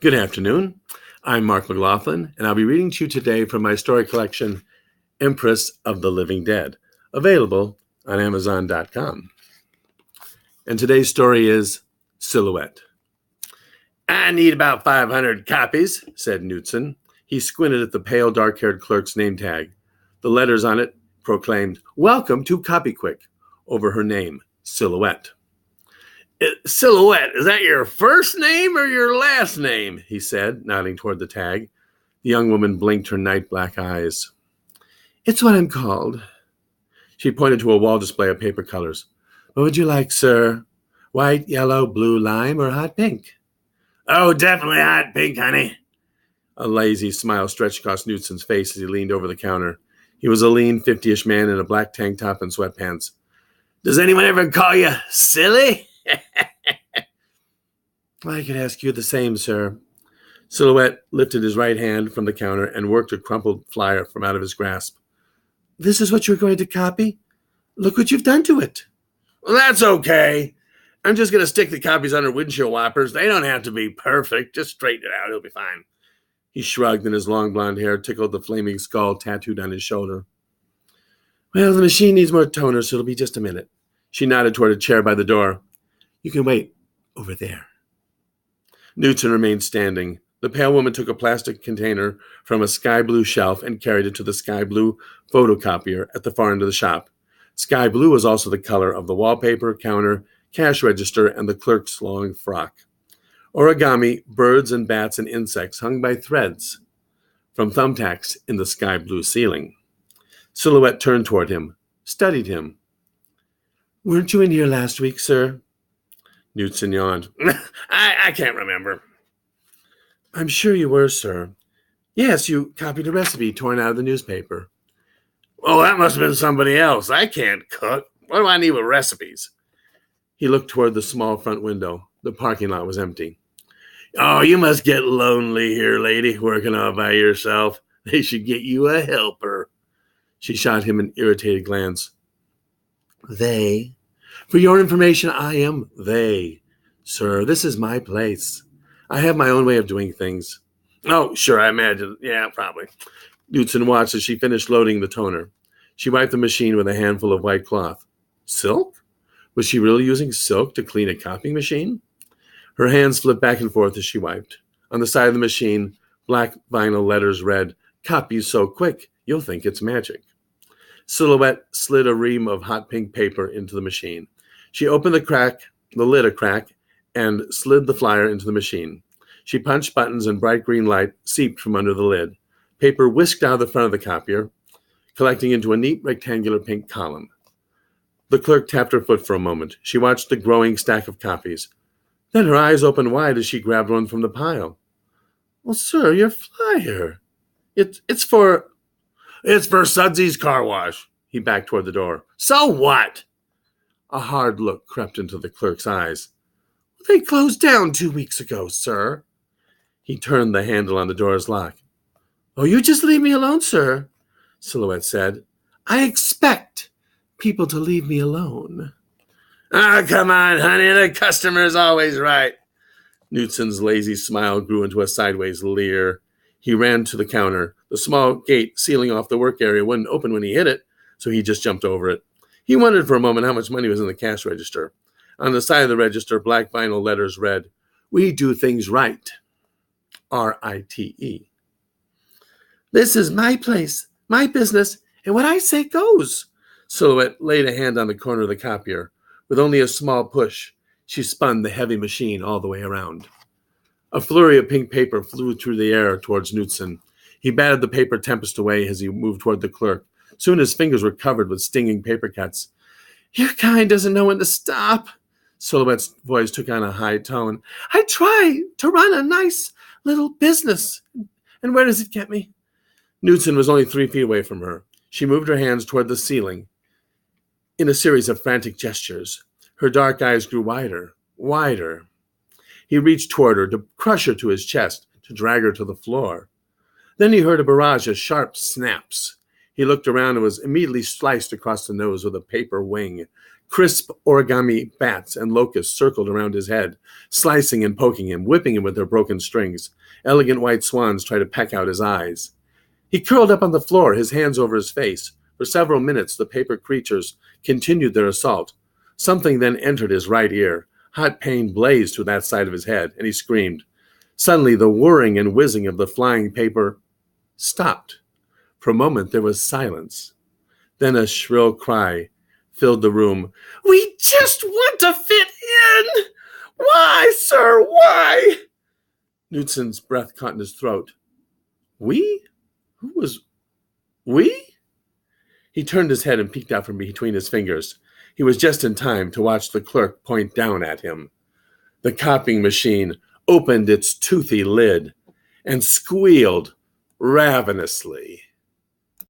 Good afternoon. I'm Mark McLaughlin, and I'll be reading to you today from my story collection, Empress of the Living Dead, available on Amazon.com. And today's story is Silhouette. I need about 500 copies, said Knudsen. He squinted at the pale, dark-haired clerk's name tag. The letters on it proclaimed, "Welcome to Copyquick," over her name, Silhouette. "Silhouette, is that your first name or your last name?" he said, nodding toward the tag. The young woman blinked her night-black eyes. "It's what I'm called." She pointed to a wall display of paper colors. "What would you like, sir? White, yellow, blue, lime, or hot pink?" "Oh, definitely hot pink, honey." A lazy smile stretched across Knudsen's face as he leaned over the counter. He was a lean, 50-ish man in a black tank top and sweatpants. "Does anyone ever call you silly?" "I could ask you the same, sir." Silhouette lifted his right hand from the counter and worked a crumpled flyer from out of his grasp. "This is what you're going to copy? Look what you've done to it." "Well, that's okay. I'm just going to stick the copies under windshield wipers. They don't have to be perfect. Just straighten it out. It'll be fine." He shrugged, and his long blonde hair tickled the flaming skull tattooed on his shoulder. "Well, the machine needs more toner, so it'll be just a minute." She nodded toward a chair by the door. "You can wait over there." Knudsen remained standing. The pale woman took a plastic container from a sky blue shelf and carried it to the sky blue photocopier at the far end of the shop. Sky blue was also the color of the wallpaper, counter, cash register, and the clerk's long frock. Origami, birds and bats and insects hung by threads from thumbtacks in the sky blue ceiling. Silhouette turned toward him, studied him. "Weren't you in here last week, sir?" Knudsen yawned. I can't remember." "I'm sure you were, sir. Yes, you copied a recipe torn out of the newspaper." "Well, that must have been somebody else. I can't cook. What do I need with recipes?" He looked toward the small front window. The parking lot was empty. "Oh, you must get lonely here, lady, working all by yourself. They should get you a helper." She shot him an irritated glance. "They? For your information, I am they. Sir, this is my place. I have my own way of doing things." "Oh, sure, I imagine. Yeah, probably." Knudsen watched as she finished loading the toner. She wiped the machine with a handful of white cloth. Silk? Was she really using silk to clean a copying machine? Her hands flipped back and forth as she wiped. On the side of the machine, black vinyl letters read, "Copies so quick, you'll think it's magic." Silhouette slid a ream of hot pink paper into the machine. She opened the lid a crack, and slid the flyer into the machine. She punched buttons and bright green light seeped from under the lid. Paper whisked out of the front of the copier, collecting into a neat rectangular pink column. The clerk tapped her foot for a moment. She watched the growing stack of copies. Then her eyes opened wide as she grabbed one from the pile. "Well, sir, your flyer. It's for Sudsy's car wash." He backed toward the door. "So what?" A hard look crept into the clerk's eyes. "They closed down 2 weeks ago, sir." He turned the handle on the door's lock. "Oh, you just leave me alone, sir," Silhouette said. "I expect people to leave me alone." "Ah, come on, honey. The customer's always right." Knudsen's lazy smile grew into a sideways leer. He ran to the counter. The small gate sealing off the work area wouldn't open when he hit it, so he just jumped over it. He wondered for a moment how much money was in the cash register. On the side of the register, black vinyl letters read, "We do things right. R-I-T-E. "This is my place, my business, and what I say goes." Silhouette laid a hand on the corner of the copier. With only a small push, she spun the heavy machine all the way around. A flurry of pink paper flew through the air towards Knudsen. He batted the paper tempest away as he moved toward the clerk. Soon his fingers were covered with stinging paper cuts. "Your kind doesn't know when to stop." Silhouette's voice took on a high tone. "I try to run a nice little business. And where does it get me?" Knudsen was only 3 feet away from her. She moved her hands toward the ceiling in a series of frantic gestures. Her dark eyes grew wider, wider. He reached toward her to crush her to his chest, to drag her to the floor. Then he heard a barrage of sharp snaps. He looked around and was immediately sliced across the nose with a paper wing. Crisp origami bats and locusts circled around his head, slicing and poking him, whipping him with their broken strings. Elegant white swans tried to peck out his eyes. He curled up on the floor, his hands over his face. For several minutes, the paper creatures continued their assault. Something then entered his right ear. Hot pain blazed through that side of his head, and he screamed. Suddenly, the whirring and whizzing of the flying paper stopped. For a moment, there was silence. Then a shrill cry filled the room. "We just want to fit in! Why, sir, why?" Knutson's breath caught in his throat. We? Who was we? He turned his head and peeked out from between his fingers. He was just in time to watch the clerk point down at him. The copying machine opened its toothy lid and squealed ravenously.